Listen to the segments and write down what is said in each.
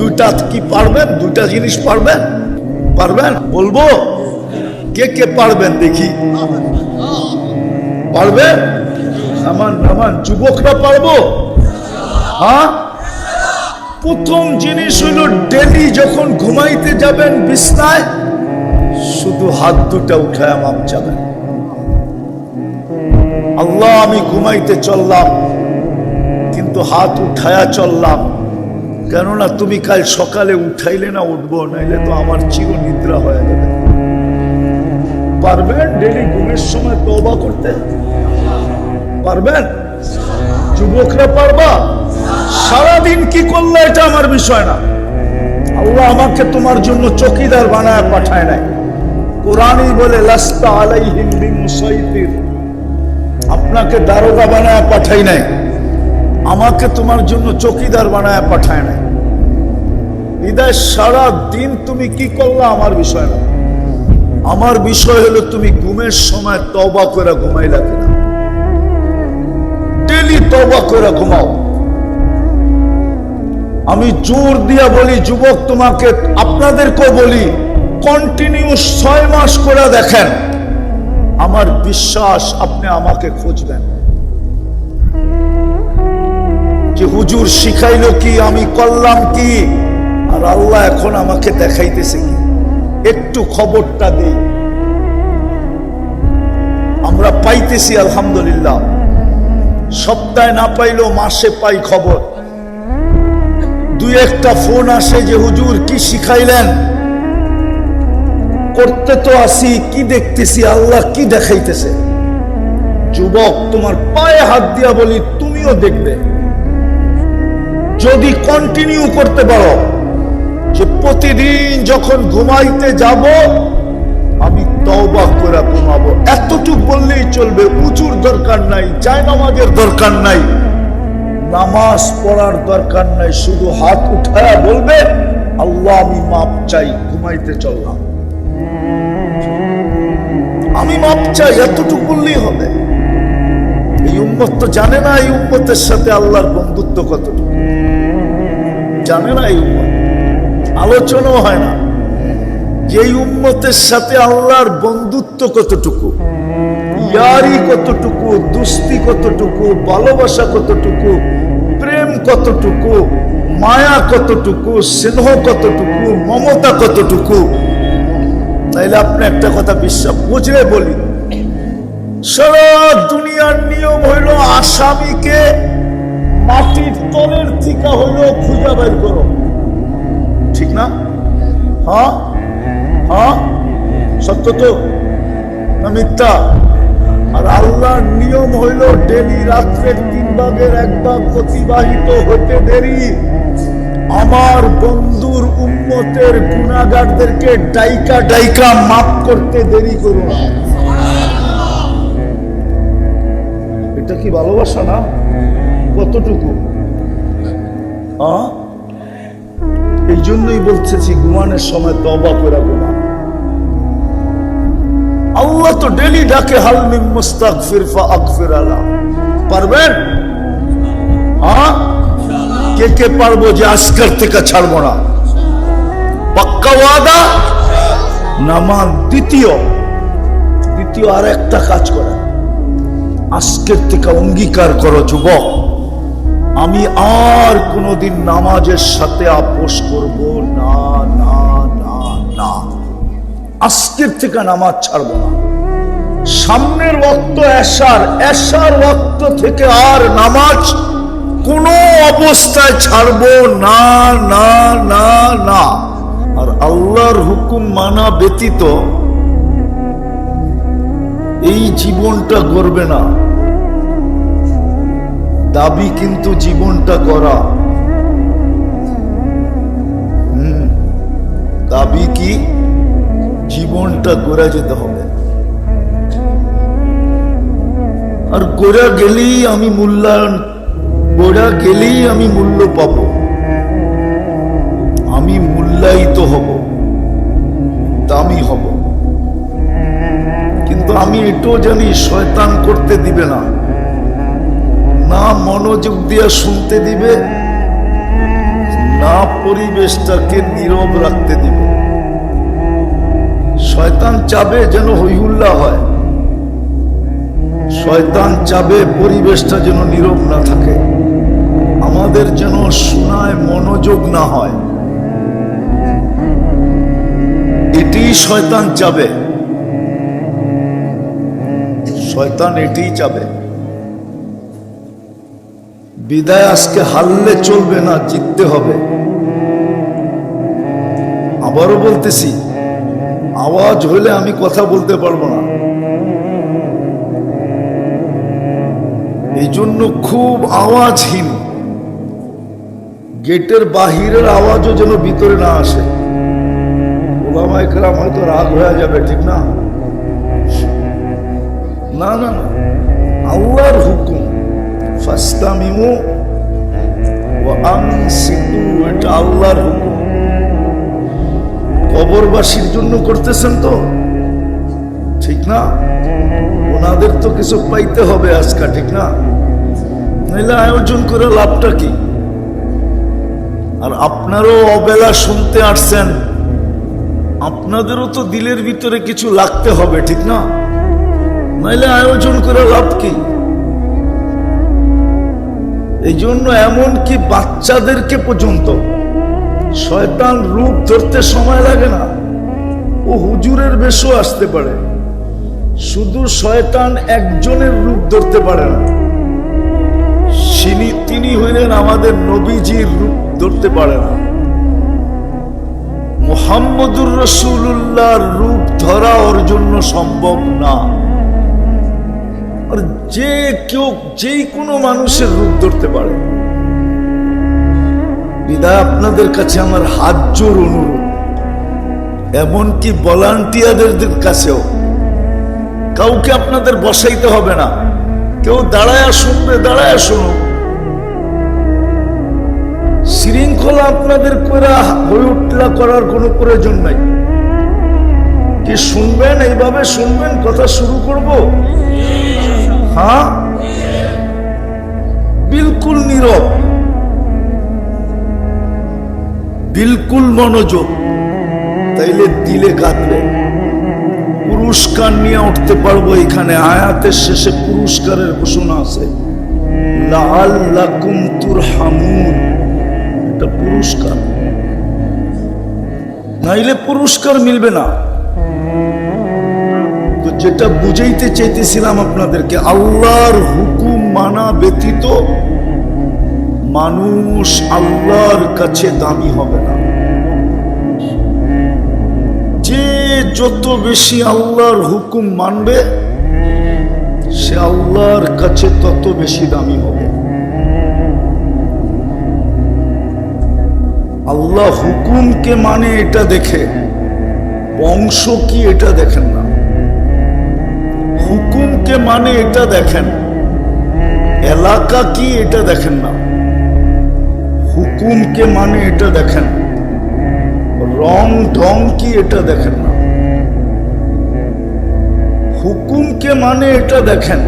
দুইটা কি পারবেন? দুইটা জিনিস পারবেন? পারবেন? বলবো কে কে পারবেন দেখি। পারবেন? নামান নামান, যুবকরা পারবো? হ্যাঁ। প্রথম জিনিস হলো ডেলি যখন ঘুমাইতে যাবেন বিছনায় শুধু হাত দুটা উঠায় মাপ যাবেন। আল্লাহ আমি ঘুমাইতে চললাম কিন্তু হাত উঠায়া চললাম, কেননা তুমি কাল সকালে উঠাইলে না উঠবো, নাইলে তো আমার চির নিদ্রা হয়ে যাবে। পারবেন ডেলি ঘুমের সময় তওবা করতে? পারবেন? যুবকরা পারবা? সারাদিন কি করলে এটা আমার বিষয় না। আল্লাহ আমাকে তোমার জন্য চৌকিদার বানায় পাঠায় নাই। কোরআনই বলে লাস্তা আলাইহিম বিমুসাইতির, আপনাকে দারোগা বানায় পাঠাই নাই, আমাকে তোমার জন্য চৌকিদার বানায় পাঠায় নাই। বিদায় সারা দিন তুমি কি করলা আমার বিষয় না। আমার বিষয় হলো তুমি ঘুমের সময় তওবা করে ঘুমাইলা কিনা। ডেলি তওবা করে ঘুমাও। আমি জোর দিয়া বলি যুবক, তোমাকে আপনাদেরকেও বলি, কন্টিনিউ 6 মাস করে দেখেন, আমার বিশ্বাস আপনি আমাকে খুঁজবেন যে হুজুর শিখাইলো কি, আমি করলাম কি, আর আল্লাহ এখন আমাকে দেখাইতেছে কি। একটু খবরটা দিই, আমরা পাইতেছি আলহামদুলিল্লাহ, সপ্তাহে না পাইলেও মাসে পাই খবর। দুই একটা ফোন আসে যে হুজুর কি শিখাইলেন, করতে তো আসি, কি দেখতেছি আল্লাহ কি দেখাইতেছে। যুবক তোমার পায়ে হাত দিয়া বলি, তুমিও দেখবে যদি কন্টিনিউ করতে পারো যে প্রতিদিন যখন ঘুমাইতে যাব আমি তওবা করে ঘুমাবো। এতটুকু বললেই চলবে, উঁচুর দরকার নাই, জায়নামাজের দরকার নাই, নামাজ পড়ার দরকার নাই, শুধু হাত উঠায়া বলবে আল্লাহ আমি মাপ চাই, ঘুমাইতে চললাম, আমি মাপ চাই, এতটুকু বললেই হবে। এই উম্মত তো জানে না এই উম্মতের সাথে আল্লাহর বন্ধুত্ব কতটুকু, জানে না এই উম্মত, আলোচনাও হয় না যে এই উম্মতের সাথে আল্লাহর বন্ধুত্ব কতটুকু, ইয়ারি কতটুকু, দুস্তি কতটুকু, ভালোবাসা কতটুকু, প্রেম কতটুকু, মায়া কতটুকু, স্নেহ কতটুকু, মমতা কতটুকু। তাইলে আপনি একটা কথা বিশ্বাস বুঝলে বলি, সারা দুনিয়ার নিয়ম হইল আসামিকে মাটির তলের থেকে হইল খুঁজে বের করো, ঠিক না? হ্যাঁ হ্যাঁ, সত্য তো না মিথ্যা? আর আল্লাহর নিয়ম হইল ডেলি রাত্রের 3 ভাগের 1 ভাগ অতিবাহিত হতে দেরি আমার বন্ধুর উম্মতের গুনাহগারদেরকে ডাইকা ডাইকা মাফ করতে দেরি করো না। এটা কি ভালোবাসা না? কতটুকু? এই জন্যই বলতেছি ঘুমানোর সময় তওবা করে ঘুমান। আল্লাহ তো ডেলি ডাকে হাল মিন মুস্তাগফির ফাগফির আলা। পারবেন? হ্যাঁ, কে কে পারবো যে আজকের থেকে ছাড়বো না? পাক্কা ওয়াদা? নামান। দ্বিতীয় আর একটা কাজ করে, আজকের থেকে অঙ্গীকার করো যুবক, আমি আর কোনোদিন নামাজের সাথে আপোষ করব না না না না। আজকের থেকে নামাজ ছাড়বো না। সামনের ওয়াক্ত এশার ওয়াক্ত থেকে আর নামাজ কোনো অবস্থায় ছাড়বো না না না না। আর আল্লাহর হুকুম মানা ব্যতীত এই জীবনটা গড়বে না। দাবি কিন্তু জীবনটা গড়া। দাবি কি? জীবনটা গড়ে যেতে হবে। আর গড়া গেলেই আমি মূল্যায়ন, গড়া গেলেই আমি মূল্য পাব, আমি মূল্যায়িত হব, দামি হব। কিন্তু আমি এটাও জানি শয়তান করতে দিবে না, না মনোযোগ দিয়ে শুনতে দিবে, না পরিবেশটাকে নীরব রাখতে দিব। শয়তান চাবে যেন হইহুল্লা হয়, শয়তান চাবে পরিবেশটা যেন নীরব না থাকে, আমাদের যেন শোনায় মনোযোগ না হয়। এটি শয়তান চাবে, শয়তান এটি চাবে। বিদায় আজকে হারলে চলবে না, জিততে হবে। আবারও বলতেছি, আওয়াজ হইলে আমি কথা বলতে পারবো না, এই জন্য খুব আওয়াজহীন, গেটের বাহিরের আওয়াজও যেন ভিতরে না আসে। ওলামায়ে কেরাম হয়তো রাগ হয়ে যাবে, ঠিক না? না না না, আল্লাহর হুকুম ফাস্তামিউ ওয়া আনসিতু, এটা আল্লাহর হুকুম। কবরবাসীর জন্য করতেছেন তো, ঠিক না? ওনাদের তো কিছু পাইতে হবে আজকে, ঠিক না? নাইলে আয়োজন করে লাভটা কি? আর আপনারও অবেলা শুনতে আসছেন, আপনাদেরও তো দিলের ভিতরে কিছু লাগতে হবে, ঠিক না? নাইলে আয়োজন করে লাভ কি? এই জন্য এমনকি বাচ্চাদেরকে পর্যন্ত শয়তান রূপ ধরতে সময় লাগে না, ও হুজুরের বেশও আসতে পারে, শুধু শয়তান একজনের রূপ ধরতে পারে না, তিনি হইলেন আমাদের নবীজির রূপ ধরতে পারে না। মুহাম্মদুর রাসূলুল্লাহর রূপ ধরা ওর জন্য সম্ভব না। আর যে কেউ যে কোনো মানুষের রূপ ধরতে পারে। বিদায় আপনাদের কাছে আমার হাত জোর অনুরোধ, এমনকি ভলান্টিয়ারদের কাছেও, কাউকে আপনাদের বসাইতে হবে না, কেউ দাঁড়ায় শুনবে দাঁড়ায় শুনুক, শৃঙ্খলা আপনাদের হয়ে উঠলা করার কোনো প্রয়োজন নাই। কি শুনবেন? এইভাবে শুনবেন, কথা শুরু করব। হ্যাঁ, বিলকুল নীরব, বিলকুল মনোযোগ, তাইলে দিলে গাঁথবে। পুরস্কার নিয়ে উঠতে পারবো। এখানে আয়াতের শেষে পুরস্কারের ঘোষণা আছে, লাআল্লাকুম তুরহামুন, এটা পুরস্কার, নাইলে পুরস্কার মিলবে না। তো যেটা বুঝাইতে চাইতেছিলাম আপনাদেরকে, আল্লাহর হুকুম মানা ব্যতীত মানুষ আল্লাহর কাছে দামি হবে না। যে যত বেশি আল্লাহর হুকুম মানবে, সে আল্লাহর কাছে তত বেশি দামি হবে। আল্লাহ হুকুমকে মানে এটা দেখে, বংশ কি এটা দেখেন না। হুকুমকে মানে এটা দেখেন, এলাকা কি এটা দেখেন না। হুকুমকে মানে এটা দেখেন, রং ঢং কি এটা দেখেন না। হুকুমকে মানে এটা দেখেন,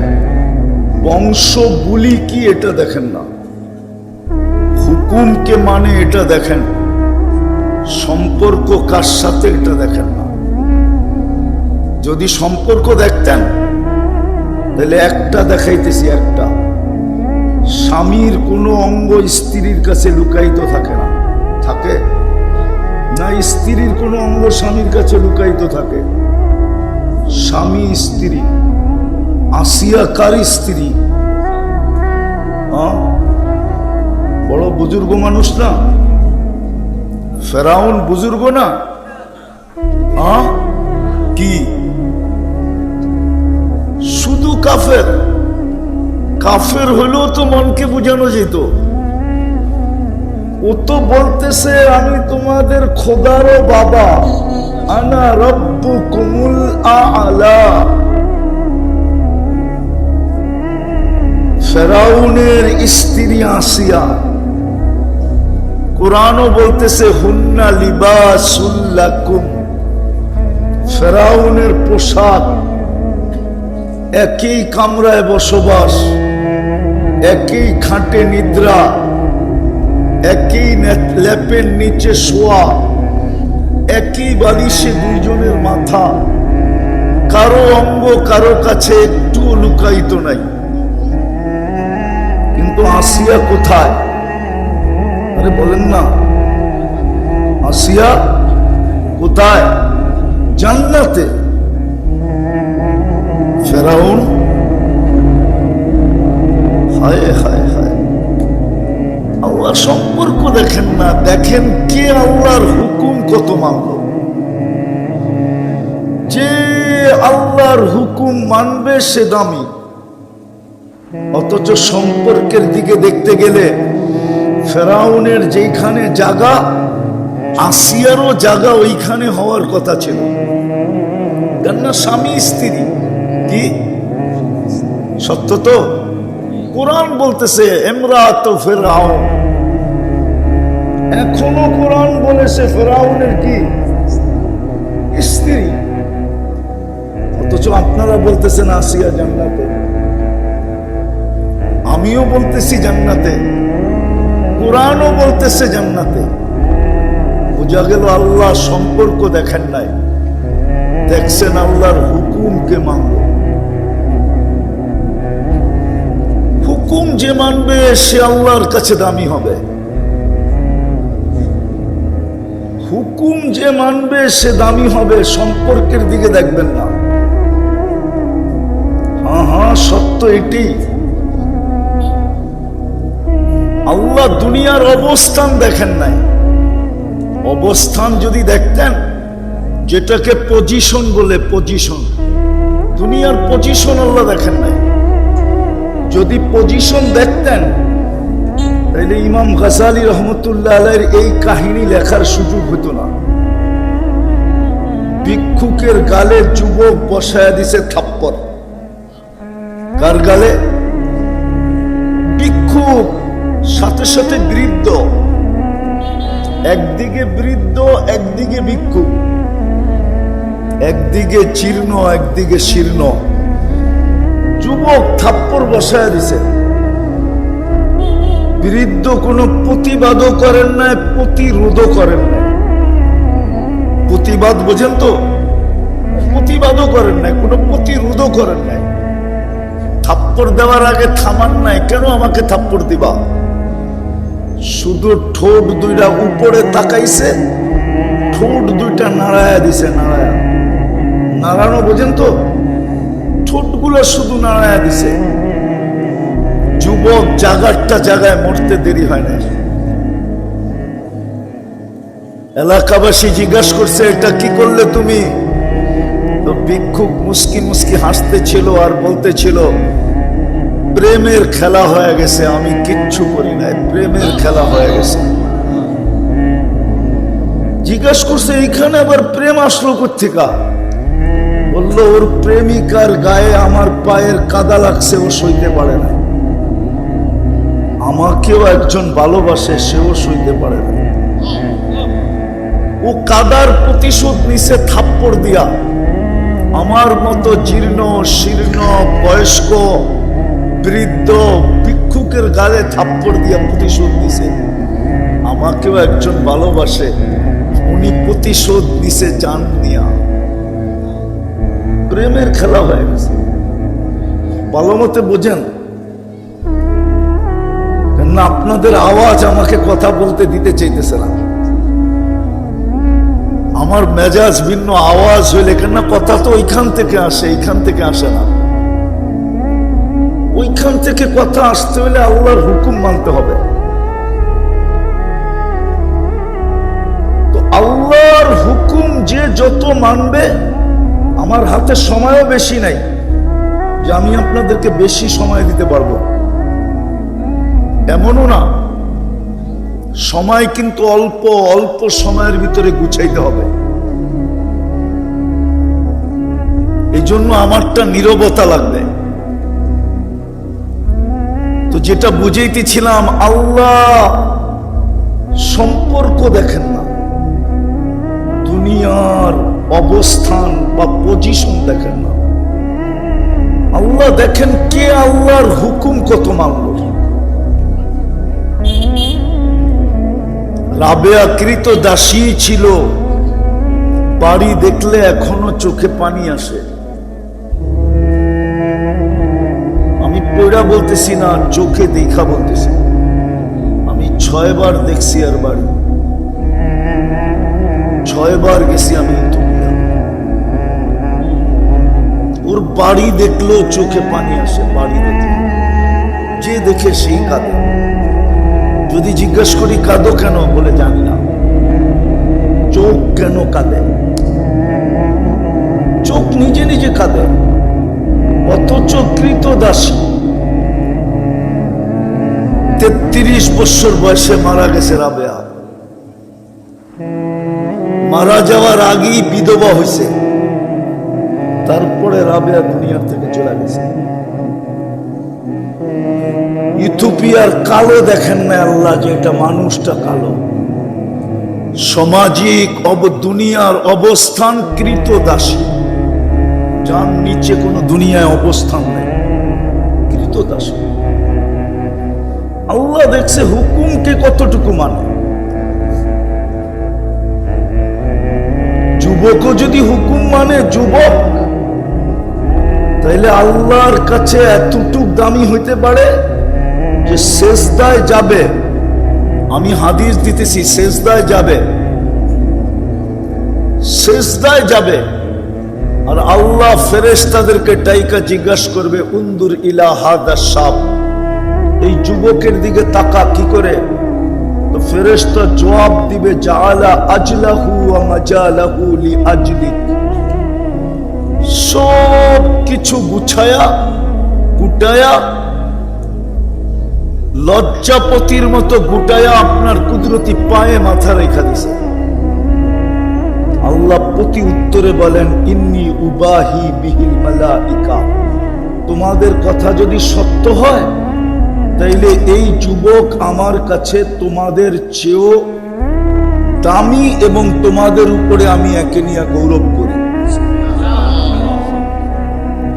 বংশ বুলি কি এটা দেখেন না। হুকুমকে মানে এটা দেখেন, সম্পর্ক কার সাথে এটা দেখেন না। যদি সম্পর্ক দেখতেন তাহলে একটা দেখাইতেছি, একটা স্বামীর কোনো অঙ্গ স্ত্রীর কাছে লুকায়িত থাকে না, থাকে না? স্ত্রীর কোনো অঙ্গ স্বামীর কাছে লুকায়িত থাকে। স্বামী স্ত্রী, আসিয়া কার স্ত্রী? বড় বুজুর্গ মানুষ না? ফেরাউন বুজুর্গ না? কি শুধু কাফের? কাফের হলেও তো মনকে বোঝানো যেত। ও তো বলতেছে আমি তোমাদের খোদারও বাবা, আনা রব্বুকুমুল আ'লা। ফেরাউনের স্ত্রী আসিয়া, কোরআনও বলতেছে হুন্না লিবাসুল লাকুম। ফেরাউনের পোশাক, একই কামরায় বসবাস, একই খাটে নিদ্রা, একই ল্যাপের নিচে শোয়া, একই বালিশে দুইজনের মাথা, কারো অঙ্গ কারো কাছে একটু লুকায়িত নাই। কিন্তু আসিয়া কোথায়? আরে বলেন না, আসিয়া কোথায়? জান্নাতে। ফেরাউন, হায় হায় হায়, আল্লাহ সম্পর্ক দেখেন না, দেখেন কে আল্লাহর হুকুম কত মানল। যে আল্লাহর হুকুম মানবে সে দামি। অথচ সম্পর্কের দিকে দেখতে গেলে ফেরাউনের যেখানে জায়গা, আসিয়ারও জায়গা ওইখানে হওয়ার কথা ছিল। কেননা স্বামী স্ত্রী, কি সত্য তো? কোরআন বলতেছে ইমরাতু ফিরআউন, এখনো কোরআন বলেছে ফেরাউনের কি স্ত্রী। অথচ আপনারা বলতেছেন আসিয়া জান্নাতে, আমিও বলতেছি জান্নাতে, কোরআনও বলতেছে জান্নাতে। বোঝা গেল আল্লাহ সম্পর্ক দেখেন নাই, দেখছেন আল্লাহর হুকুমকে মানল। হুকুম যে মানবে সে আল্লাহর কাছে দামি হবে। হুকুম যে মানবে সে দামি হবে, সম্পর্কের দিকে দেখবেন না। হ্যাঁ হ্যাঁ, সত্য এটি। আল্লাহ দুনিয়ার অবস্থান দেখেন নাই। অবস্থান যদি দেখতেন, যেটাকে পজিশন বলে, পজিশন, দুনিয়ার পজিশন আল্লাহ দেখেন নাই। যদি পজিশন দেখতেন তাহলে ইমাম গাজালি রহমতুল্লাহ আলাইহির এই কাহিনী লেখার সুযোগ হতো না। ভিক্ষুকের গালে যুবক বসায়া দিছে থাপ্পড়। কার গালে? ভিক্ষুক, সাথে সাথে বৃদ্ধ। একদিকে বৃদ্ধ, একদিকে ভিক্ষুক, একদিকে জীর্ণ, একদিকে শীর্ণ। যুবক থাপ্পড় বসায় দিছে। বৃদ্ধ কোনো প্রতিবাদও করেন নাই, প্রতিরোধও করেন নাই। প্রতিবাদ বোঝেন তো? প্রতিবাদও করেন নাই, কোনো প্রতিরোধও করেন নাই। থাপ্পড় দেওয়ার আগে থামান নাই, কেন আমাকে থাপ্পড় দিবা? শুধু ঠোঁট দুইটা উপরে তাকাইছে, ঠোঁট দুইটা নাড়ায়া দিছে। নাড়ানো বোঝেন তো? ঠোঁটগুলো শুধু নাড়ায়া দিছে। যুবক জায়গাটা জায়গায় মরতে দেরি হয় না। এলাকাবাসী জিজ্ঞাসা করছে, এটা কি করলে তুমি? তো ভিক্ষুক মুস্কি মুস্কি হাসতেছিল আর বলতেছিল, প্রেমের খেলা হয়ে গেছে, আমি কিচ্ছু করি নাই, প্রেমের খেলা হয়ে গেছে। জিজ্ঞাসা করছে, এইখানে আবার প্রেম আসলো কোত্থেকা? বলল, ওর প্রেমিকার গায়ে আমার পায়ের কাদা লাগছে, ও সইতে পারে না। আমাকেও একজন ভালোবাসে, সেও সইতে পারে না। ও কাদার প্রতিশোধ নিছে থাপ্পড় দিয়া। আমার মতো জীর্ণ শীর্ণ বয়স্ক বৃদ্ধ ভিক্ষুকের গালে থাপ্পড় দিয়া প্রতিশোধ দিছে। আমাকেও একজন ভালোবাসে, উনি প্রতিশোধ নিছে জান দিয়া। প্রেমের খেলা হয়ে গেছে। ভালো মতে বোঝেন, কেননা আপনাদের আওয়াজ আমাকে কথা বলতে দিতে চাইতেছে না। আমার মেজাজ ভিন্ন আওয়াজ হইলে, কেননা কথা তো ওইখান থেকে আসে, এইখান থেকে আসে না। ওইখান থেকে কথা আসতে হলে আল্লাহর হুকুম মানতে হবে। তো আল্লাহর হুকুম যে যত মানবে, আমার হাতে সময়ও বেশি নাই যে আমি আপনাদেরকে বেশি সময় দিতে পারবো, এমনও না। সময় কিন্তু অল্প অল্প সময়ের ভিতরে গুছাইতে হবে। এই জন্য আমারটা নীরবতা লাগবে। তো যেটা বুঝাইতেছিলাম, আল্লাহ সম্পর্ক দেখেন না, দুনিয়ার অবস্থান বা পজিশন দেখেন না। আল্লাহ দেখেন কে আল্লাহর হুকুম কত মানল। রাবেয়া কৃত দাসী ছিল, বাড়ি দেখলে এখনো চোখে পানি আসে। আমি পড়া বলতেছি না, চোখে দেখা বলতেছি। আমি 6 বার দেখছি আর বাড়ি, 6 বার গেছি আমি। ওর বাড়ি দেখলেও চোখে পানি আসে। বাড়ি দেখলে যে দেখে সেই কাঁদে। যদি জিজ্ঞেস করি কাঁদো কেন, বলে জানি না। চোখ কেন কাঁদে? চোখ নিজে নিজে কাঁদে। অথচ কৃতদাসী 33 বছর বয়সে মারা গেছে রাবেয়া। মারা যাওয়ার আগেই বিধবা হয়েছে। তারপরে রাবেয়া দুনিয়ার থেকে চলে গেছে। ইথিওপিয়ার কালো দেখেন না আল্লাহ, যে এটা মানুষটা কালো। সামাজিক দুনিয়ার অবস্থান কৃতদাসী, যার নিচে কোনো দুনিয়ায় অবস্থান নেই, কৃতদাসী। আল্লাহ দেখছে হুকুমকে কতটুকু মানে। যুবকও যদি হুকুম মানে, যুবক তাইলে আল্লাহর কাছে এতটুক দামি হইতে পারে যে সেজদায় যাবে। আমি হাদিস দিতেছি, সেজদায় যাবে, সেজদায় যাবে। আর আল্লাহ ফেরেশতাদেরকে ডাইকা জিজ্ঞাসা করবে, উনদুর ইলা হাদা শাব, এই যুবকের দিকে তাকা কি করে? তো ফেরেশতা জবাব দিবে, জাআলা আজলাহু ওয়া মাজালাহু লিআজলিক। সব কিছু গুছায়া গুটায়া, লজ্জাপতির মতো গুটায়া আপনার কুদরতি পায়ে মাথা রেখা দিছে। আল্লাহ প্রতি উত্তরে বলেন, ইন্নী উবাহি বিহিল মালাইকা। তোমাদের কথা যদি সত্য হয়, তাইলে এই যুবক আমার কাছে তোমাদের চেয়েও দামি, এবং তোমাদের উপরে আমি একে নিয়ে গৌরব করি।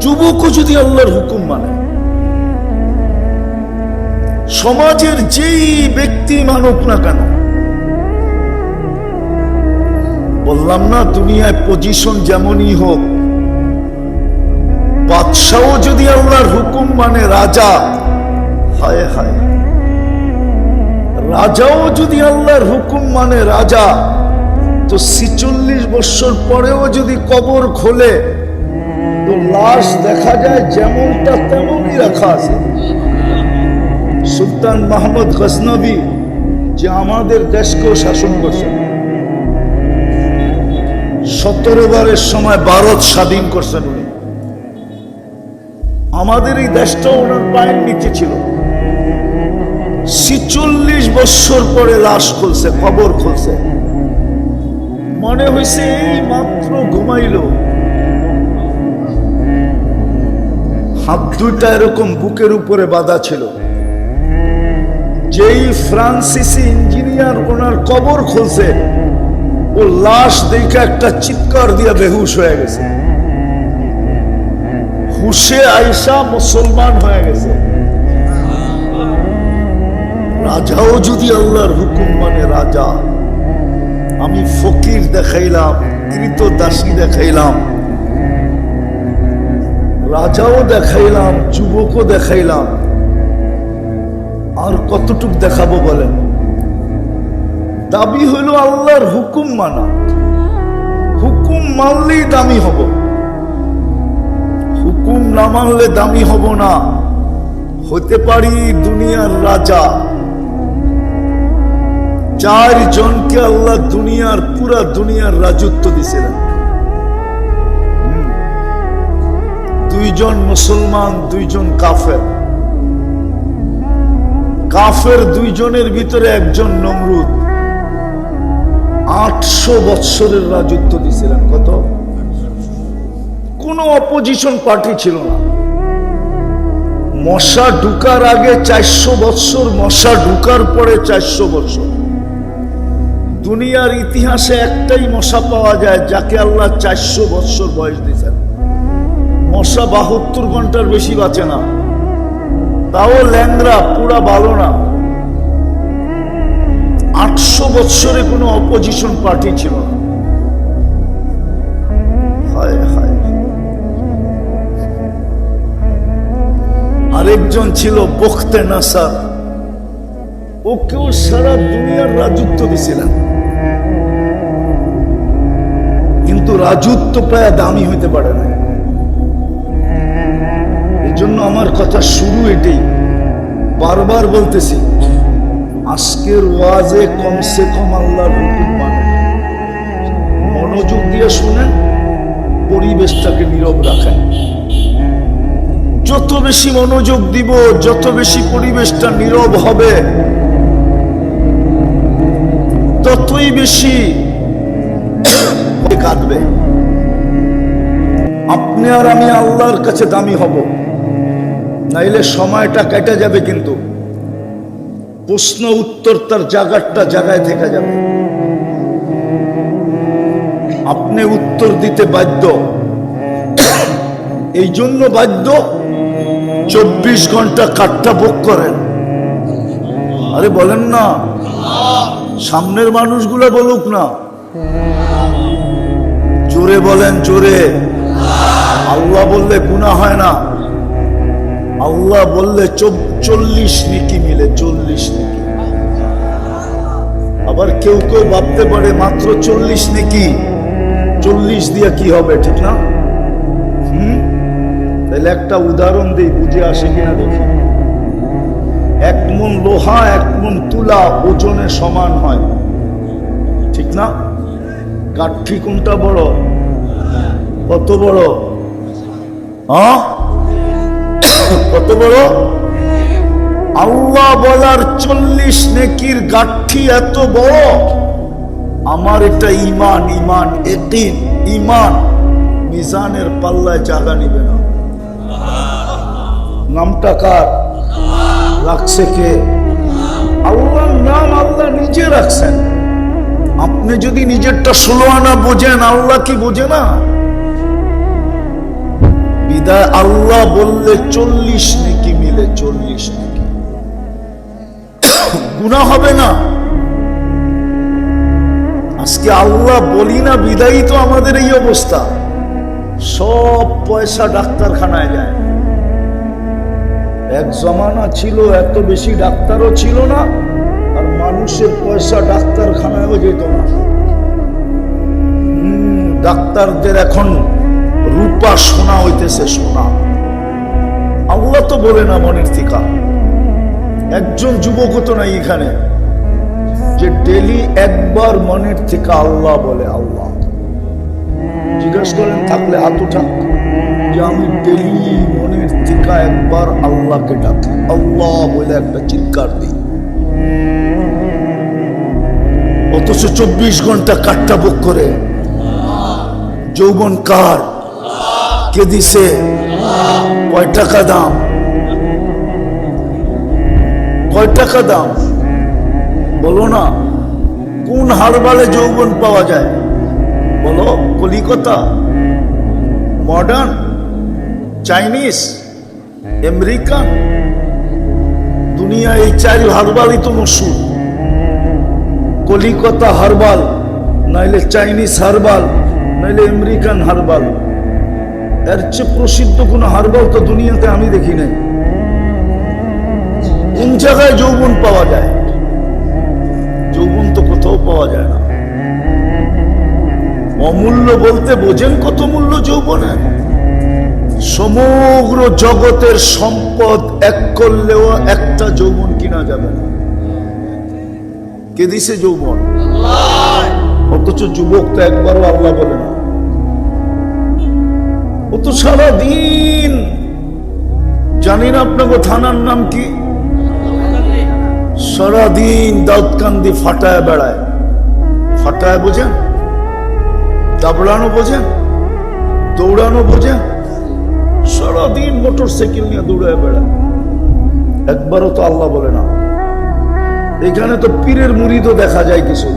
যুবকও যদি আল্লাহর হুকুম মানে, সমাজের যেই ব্যক্তি মানুক না কেন, বললাম না দুনিয়ায় পজিশন যেমনই হোক, বাদশাও যদি আল্লাহর হুকুম মানে, রাজা, হায় হায়, রাজাও যদি আল্লাহর হুকুম মানে রাজা, তো 46 বছর পরেও যদি কবর খোলে, তো লাশ দেখা যায় যেমনটা তেমনই রাখা আছে। সুলতান মাহমুদ গজনবী, যে আমাদের দেশকেও শাসন করছেন, 17 বারের সময় ভারত স্বাধীন করছেন উনি। আমাদের এই দেশটাও ওনার পায়ের নিচে ছিল। 46 বছর পরে লাশ খুলছে, কবর খুলছে। মনে হয়েছে এই মাত্র ঘুমাইল। হাত দুইটা এরকম বুকের উপরে বাঁধা ছিল। যেই ফ্রান্সিসি ইঞ্জিনিয়ার ওনার কবর খুলছে, ও লাশ দেখে একটা চিৎকার দিয়ে বেহুশ হয়ে গেছে। হুশে আয়েশা মুসলমান হয়ে গেছে। রাজাও যদি আল্লাহর হুকুম মানে রাজা, আমি ফকির দেখাইলাম, কৃতদাসী দেখাইলাম, রাজাও দেখাইলাম, যুবকও দেখাইলাম, আর কতটুক দেখাবো বলেন? দাবি হইল আল্লাহর হুকুম মানা। হুকুম মানলেই দামি হব, হুকুম না মানলে দামি হব না। হতে পারি দুনিয়ার রাজা। 4 জনকে আল্লাহ দুনিয়ার পুরা দুনিয়ার রাজত্ব দিয়েছিলেন। 2 জন মুসলমান, 2 জন কাফের। কাফের 2 জনের ভিতরে একজন নমরুদ। 800 বৎসরের রাজত্ব দিয়েছিলেন। কত? কোনো অপোজিশন পার্টি ছিল না। মশা ঢুকার আগে 400 বৎসর, মশা ঢুকার পরে 400 বৎসর। দুনিয়ার ইতিহাসে একটাই মশা পাওয়া যায় যাকে আল্লাহ 400 বৎসর বয়স দিয়েছেন। মশা 72 ঘন্টার বেশি বাঁচে না, তাও ল্যাংরা, পুরা ভালো না। 800 বছরে কোনো অপোজিশন পার্টি ছিল না। হায় হায়। আরেকজন ছিল বখতে নাসার, ওকেও সারা দুনিয়ার রাজত্ব দিছিলেন, কিন্তু রাজত্ব প্রায় দামি হইতে পারে না। এই জন্য আমার কথা শুরু এটাই, বারবার বলতেছি, আজকের ওয়াজে কমসে কম আল্লাহর হুকুম মানে, মনোযোগ দিয়ে শুনেন, পরিবেশটাকে নীরব রাখেন। যত বেশি মনোযোগ দিব, যত বেশি পরিবেশটা নীরব হবে, ততই বেশি কাঁদবে। আপনি আর আমি আল্লাহর কাছে দামি হব, নাইলে সময়টা কেটে যাবে, কিন্তু প্রশ্ন উত্তর তার জায়গায় থেকে যাবে। আপনি উত্তর দিতে বাধ্য, এই জন্য বাধ্য 24 ঘন্টা কাটটা বুক করেন। আরে বলেন না, সামনের মানুষগুলো বলুক না, জোরে বলেন, জোরে। আল্লাহ বললে গুনাহ হয় না, আল্লাহ বললে 40 নেকি মিলে, 40 নেকি। আবার কেউ কেউ ভাবতে পারে মাত্র 40 নেকি, 40 দিয়ে কি হবে, ঠিক না? তাহলে একটা উদাহরণ দিই, বুঝে আসে কিনা দেখি। 1 মণ লোহা 1 মণ তুলা ওজনে সমান হয়, ঠিক না? কাঠি কোনটা বড়? কত বড়? হ্যাঁ, কত বড়? আল্লাহ বলার 40 নেকির গাঠি এত বড়। আমার এটা ইমান, ইমান একিন, ইমান মিজানের পাল্লায় জায়গা নিবে না। নামটা কার রাখছে? কে? আল্লাহর নাম আল্লাহ নিজে রাখছেন। আপনি যদি নিজেরটা 16 আনা বোঝেন, আল্লাহ কি বোঝে না? বিদায় আল্লাহ বললে 40 নেকি মিলে, 40 নেকি। গুনাহ হবে না। আজকে আল্লাহ বলি না বিদায়ী তো আমাদের এই অবস্থা। সব পয়সা ডাক্তারখানায় যায়। এক জমানা ছিল এত বেশি ডাক্তারও ছিল না, আর মানুষের পয়সা ডাক্তারখানায়ও যেত না। ডাক্তারদের এখন রূপা সোনা হইতেছে, সোনা। আল্লাহ তো বলে না মনের থেকে। একজন যুবকও তো নাই এখানে যে ডেলি একবার মনের থেকে আল্লাহ বলে। আল্লাহ জিজ্ঞাসা করেন, থাকলে হাত উঠাক যে আমি ডেলি মনের থেকে একবার আল্লাহকে ডাকি, আল্লাহ বলে একটা চিৎকার দিই। অথচ 24 ঘন্টা কাটটা বুক করে। যৌবন কার? কে দিছে? কয় টাকা দাম? কয় টাকা দাম বলো না। কোন হারবালে যৌবন পাওয়া যায় বলো? কলিকাতা, মডার্ন, চাইনিজ, আমেরিকান, দুনিয়া এই 4 হারবালই তো মশহুর। কলিকাতা হারবাল, নাইলে চাইনিজ হারবাল, নাইলে আমেরিকান হারবাল। এর চেয়ে প্রসিদ্ধ কোন হারবাল তো দুনিয়াতে আমি দেখি নাই। কোন জায়গায় যৌবন পাওয়া যায়? যৌবন তো কোথাও পাওয়া যায় না। অমূল্য বলতে বোঝেন কত মূল্য যৌবনের? সমগ্র জগতের সম্পদ এক করলেও একটা যৌবন কিনা যাবে না। কে দিছে যৌবন? অথচ যুবক তো একবারও আল্লাহ বলে না। ও তো সারাদিন, জানি না আপনাকে থানার নাম কি, সারাদিন দাউদকান্দি ফাটায় বেড়ায়। ফাটায় বোঝেন? দাবড়ানো বোঝেন? দৌড়ানো বোঝেন? সারাদিন মোটর সাইকেল নিয়ে দৌড়ায় বেড়ায়। একবারও তো আল্লাহ বলে না। এখানে তো পীরের মুরিদও দেখা যায় কিছু।